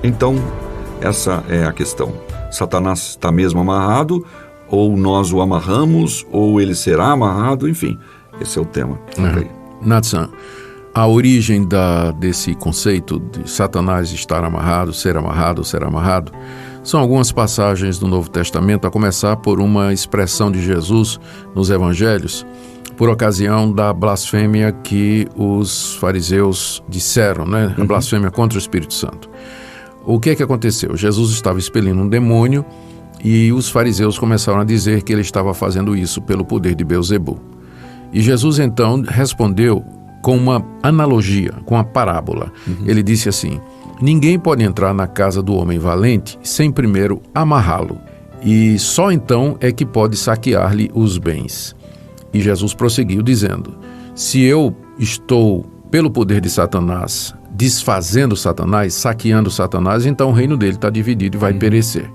Então, essa é a questão. Satanás está mesmo amarrado, ou nós o amarramos, ou ele será amarrado, enfim, esse é o tema. Okay. Natsan, a origem desse conceito de Satanás estar amarrado, ser amarrado, são algumas passagens do Novo Testamento, a começar por uma expressão de Jesus nos Evangelhos, por ocasião da blasfêmia que os fariseus disseram, né? A blasfêmia contra o Espírito Santo. O que aconteceu? Jesus estava expelindo um demônio e os fariseus começaram a dizer que ele estava fazendo isso pelo poder de Beelzebul. E Jesus então respondeu com uma analogia, com uma parábola. Ele disse assim: ninguém pode entrar na casa do homem valente sem primeiro amarrá-lo, e só então é que pode saquear-lhe os bens. E Jesus prosseguiu dizendo: se eu estou, pelo poder de Satanás, desfazendo Satanás, saqueando Satanás, então o reino dele está dividido e vai perecer.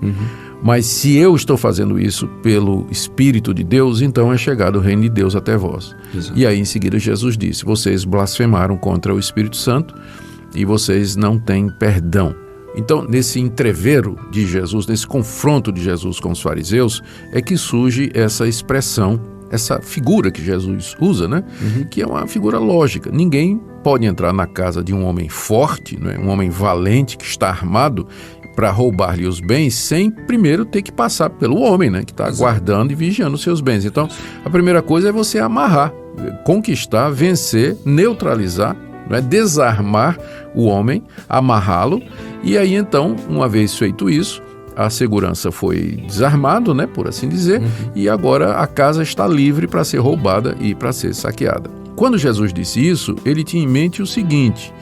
Mas se eu estou fazendo isso pelo Espírito de Deus, então é chegado o reino de Deus até vós. Exato. E aí em seguida Jesus disse: vocês blasfemaram contra o Espírito Santo e vocês não têm perdão. Então, nesse entrevero de Jesus, nesse confronto de Jesus com os fariseus, é que surge essa expressão, essa figura que Jesus usa, né? Que é uma figura lógica. Ninguém pode entrar na casa de um homem forte, né? Um homem valente que está armado para roubar-lhe os bens, sem primeiro ter que passar pelo homem, né? Que está guardando e vigiando os seus bens. Então, a primeira coisa é você amarrar, conquistar, vencer, neutralizar, né? Desarmar o homem, amarrá-lo, e aí então, uma vez feito isso, a segurança foi desarmada, né, por assim dizer, e agora a casa está livre para ser roubada e para ser saqueada. Quando Jesus disse isso, ele tinha em mente o seguinte: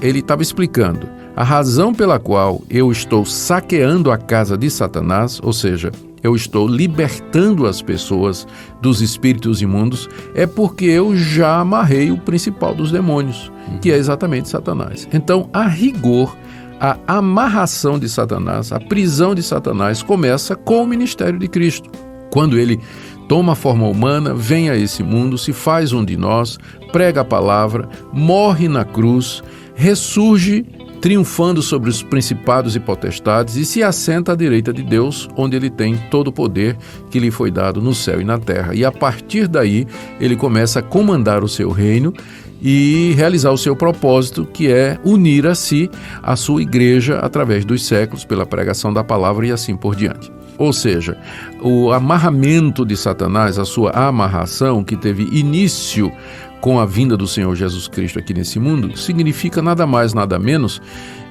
ele estava explicando a razão pela qual eu estou saqueando a casa de Satanás, ou seja, eu estou libertando as pessoas dos espíritos imundos, é porque eu já amarrei o principal dos demônios, que é exatamente Satanás. Então, a rigor, a amarração de Satanás, a prisão de Satanás começa com o ministério de Cristo. Quando ele toma a forma humana, vem a esse mundo, se faz um de nós, prega a palavra, morre na cruz, ressurge triunfando sobre os principados e potestades e se assenta à direita de Deus, onde ele tem todo o poder que lhe foi dado no céu e na terra. E a partir daí, ele começa a comandar o seu reino e realizar o seu propósito, que é unir a si a sua igreja através dos séculos, pela pregação da palavra e assim por diante. Ou seja, o amarramento de Satanás, a sua amarração, que teve início com a vinda do Senhor Jesus Cristo aqui nesse mundo, significa nada mais, nada menos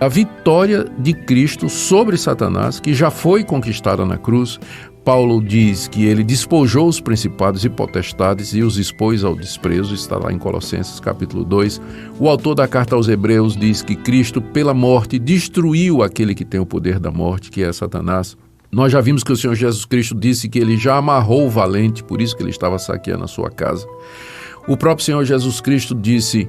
a vitória de Cristo sobre Satanás, que já foi conquistada na cruz. Paulo diz que ele despojou os principados e potestades e os expôs ao desprezo, está lá em Colossenses capítulo 2. O autor da carta aos Hebreus diz que Cristo, pela morte, destruiu aquele que tem o poder da morte, que é Satanás. Nós já vimos que o Senhor Jesus Cristo disse que ele já amarrou o valente, por isso que ele estava saqueando a sua casa. O próprio Senhor Jesus Cristo disse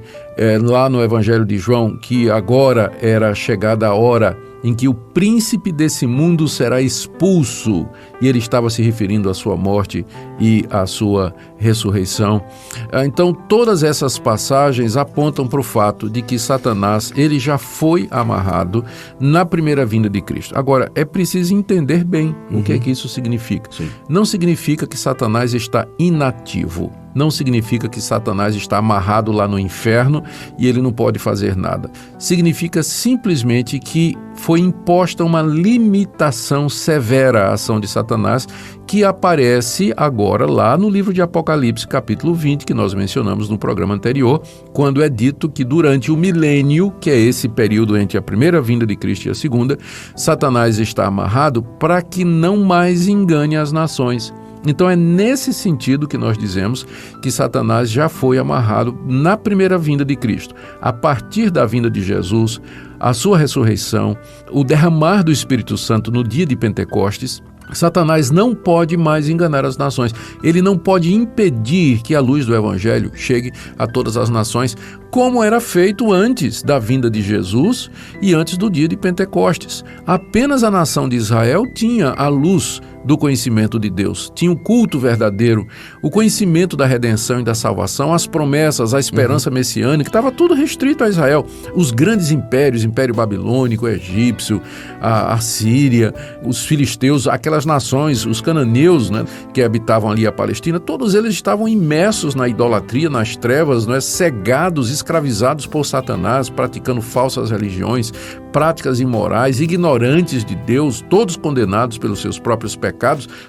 lá no Evangelho de João que agora era chegada a hora em que o príncipe desse mundo será expulso, e ele estava se referindo à sua morte e à sua ressurreição. Então, todas essas passagens apontam para o fato de que Satanás ele já foi amarrado na primeira vinda de Cristo. Agora, é preciso entender bem o que é que isso significa. Sim. Não significa que Satanás está inativo. Não significa que Satanás está amarrado lá no inferno e ele não pode fazer nada. Significa simplesmente que foi imposta uma limitação severa à ação de Satanás, que aparece agora lá no livro de Apocalipse, capítulo 20, que nós mencionamos no programa anterior, quando é dito que durante o milênio, que é esse período entre a primeira vinda de Cristo e a segunda, Satanás está amarrado para que não mais engane as nações. Então é nesse sentido que nós dizemos que Satanás já foi amarrado na primeira vinda de Cristo. A partir da vinda de Jesus, a sua ressurreição, o derramar do Espírito Santo no dia de Pentecostes, Satanás não pode mais enganar as nações. Ele não pode impedir que a luz do Evangelho chegue a todas as nações, como era feito antes da vinda de Jesus e antes do dia de Pentecostes. Apenas a nação de Israel tinha a luz do conhecimento de Deus, tinha o culto verdadeiro, o conhecimento da redenção e da salvação, as promessas, a esperança messiânica, estava tudo restrito a Israel. Os grandes impérios, Império Babilônico, o Egípcio, a Síria, os filisteus, aquelas nações, os cananeus, né, que habitavam ali a Palestina, todos eles estavam imersos na idolatria, nas trevas, né, cegados, escravizados por Satanás, praticando falsas religiões, práticas imorais, ignorantes de Deus, todos condenados pelos seus próprios pecados.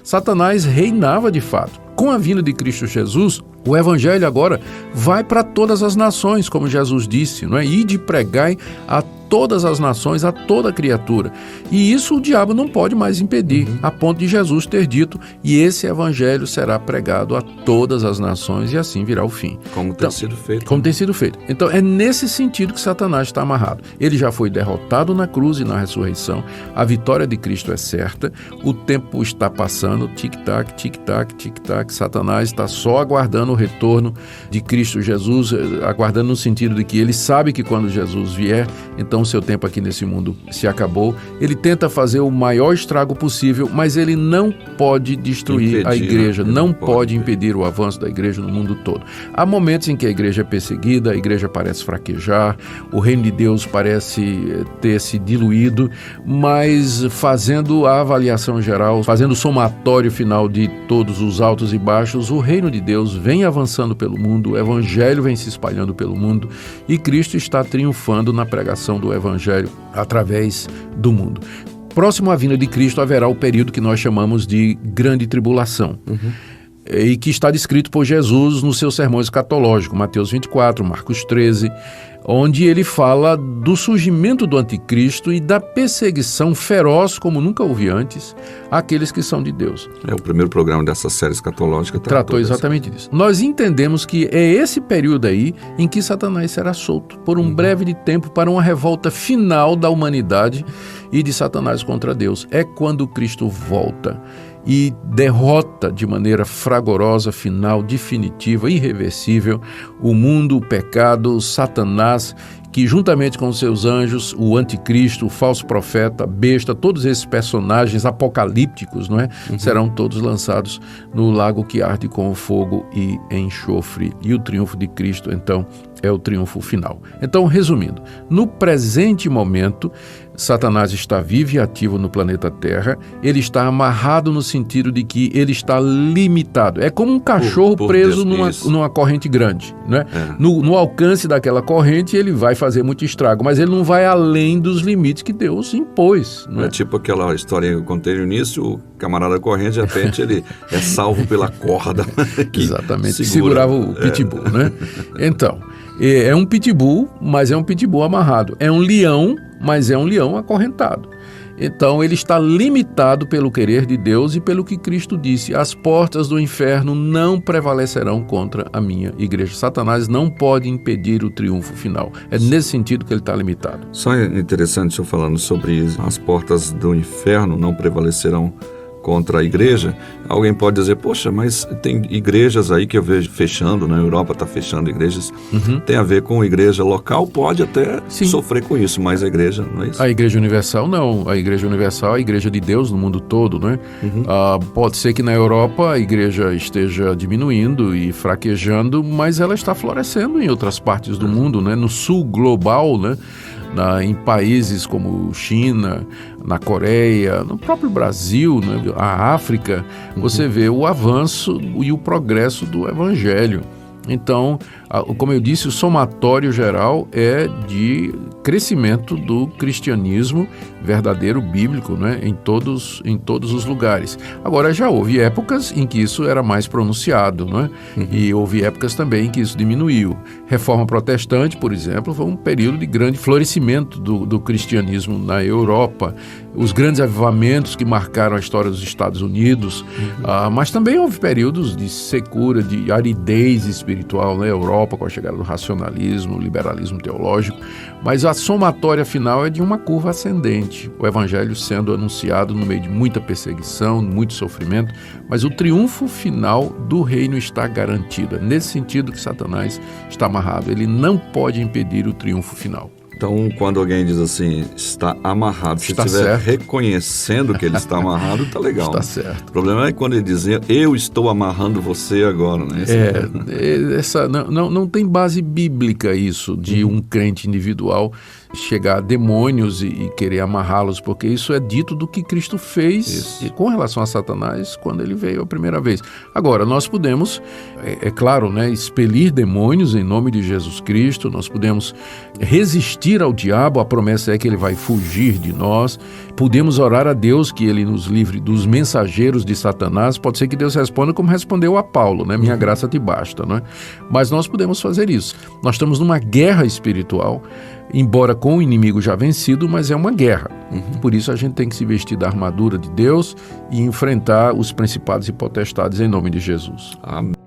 Satanás reinava de fato. Com a vinda de Cristo Jesus, o evangelho agora vai para todas as nações, como Jesus disse, não é? Ide pregai a todas as nações, a toda criatura. E isso o diabo não pode mais impedir, a ponto de Jesus ter dito, e esse evangelho será pregado a todas as nações e assim virá o fim. Como tem sido feito. Como tem sido feito. Então é nesse sentido que Satanás está amarrado. Ele já foi derrotado na cruz e na ressurreição. A vitória de Cristo é certa. O tempo está passando, tic-tac, tic-tac, tic-tac. Satanás está só aguardando o retorno de Cristo Jesus, aguardando no sentido de que ele sabe que quando Jesus vier, então o seu tempo aqui nesse mundo se acabou. Ele tenta fazer o maior estrago possível, mas ele não pode destruir a igreja, não pode impedir o avanço da igreja no mundo todo. Há momentos em que a igreja é perseguida, a igreja parece fraquejar, o reino de Deus parece ter se diluído, mas fazendo a avaliação geral, fazendo o somatório final de todos os altos e baixos, o reino de Deus vem avançando pelo mundo, o evangelho vem se espalhando pelo mundo e Cristo está triunfando na pregação do evangelho através do mundo. Próximo à vinda de Cristo haverá o período que nós chamamos de grande tribulação. E que está descrito por Jesus no seu sermão escatológico, Mateus 24, Marcos 13, onde ele fala do surgimento do anticristo e da perseguição feroz, como nunca houve antes, àqueles que são de Deus. É o primeiro programa dessa série escatológica. Tratou exatamente disso. Nós entendemos que é esse período aí em que Satanás será solto por um breve de tempo para uma revolta final da humanidade e de Satanás contra Deus. É quando Cristo volta e derrota de maneira fragorosa, final, definitiva, irreversível, o mundo, o pecado, Satanás, que juntamente com os seus anjos, o anticristo, o falso profeta, a besta, todos esses personagens apocalípticos, não é? Serão todos lançados no lago que arde com fogo e enxofre. E o triunfo de Cristo, então, é o triunfo final. Então, resumindo, no presente momento, Satanás está vivo e ativo no planeta Terra, ele está amarrado no sentido de que ele está limitado. É como um cachorro preso numa corrente grande, né? No alcance daquela corrente ele vai fazer muito estrago, mas ele não vai além dos limites que Deus impôs. Não é tipo aquela história que eu contei no início, o camarada corrente, de repente ele é salvo pela corda. Exatamente, segurava o pitbull, né? Então, é um pitbull, mas é um pitbull amarrado. É um leão, mas é um leão acorrentado. Então ele está limitado pelo querer de Deus e pelo que Cristo disse: as portas do inferno não prevalecerão contra a minha igreja. Satanás não pode impedir o triunfo final. É nesse sentido que ele está limitado. Só é interessante o senhor falando sobre as portas do inferno não prevalecerão contra a igreja. Alguém pode dizer, poxa, mas tem igrejas aí que eu vejo fechando, na Europa está fechando igrejas, tem a ver com igreja local, pode até sofrer com isso, mas a igreja não é isso? A igreja universal não, a igreja universal é a igreja de Deus no mundo todo, né? Pode ser que na Europa a igreja esteja diminuindo e fraquejando, mas ela está florescendo em outras partes do mundo, né? No sul global, né? Em países como China, na Coreia, no próprio Brasil, né, a África, você vê o avanço e o progresso do Evangelho. Então, como eu disse, o somatório geral é de crescimento do cristianismo verdadeiro, bíblico, né, em todos os lugares. Agora, já houve épocas em que isso era mais pronunciado, né? E houve épocas também em que isso diminuiu. Reforma Protestante, por exemplo, foi um período de grande florescimento do cristianismo na Europa. Os grandes avivamentos que marcaram a história dos Estados Unidos, mas também houve períodos de secura, de aridez espiritual na Europa, Europa, com a chegada do racionalismo, liberalismo teológico, mas a somatória final é de uma curva ascendente, o evangelho sendo anunciado no meio de muita perseguição, muito sofrimento, mas o triunfo final do reino está garantido. É nesse sentido que Satanás está amarrado, ele não pode impedir o triunfo final. Então, quando alguém diz assim, está amarrado, se Está estiver certo. reconhecendo que ele está amarrado, está legal. Está né? certo. O problema é quando ele diz, eu estou amarrando você agora. Né? Não tem base bíblica isso de um crente individual chegar a demônios e querer amarrá-los, porque isso é dito do que Cristo fez com relação a Satanás quando ele veio a primeira vez. Agora, nós podemos, é claro, né, expelir demônios em nome de Jesus Cristo, nós podemos resistir ao diabo, a promessa é que ele vai fugir de nós, podemos orar a Deus que ele nos livre dos mensageiros de Satanás, pode ser que Deus responda como respondeu a Paulo, né? Minha graça te basta, né? Mas nós podemos fazer isso. Nós estamos numa guerra espiritual, embora com o inimigo já vencido, mas é uma guerra. Por isso a gente tem que se vestir da armadura de Deus e enfrentar os principados e potestades em nome de Jesus. Amém.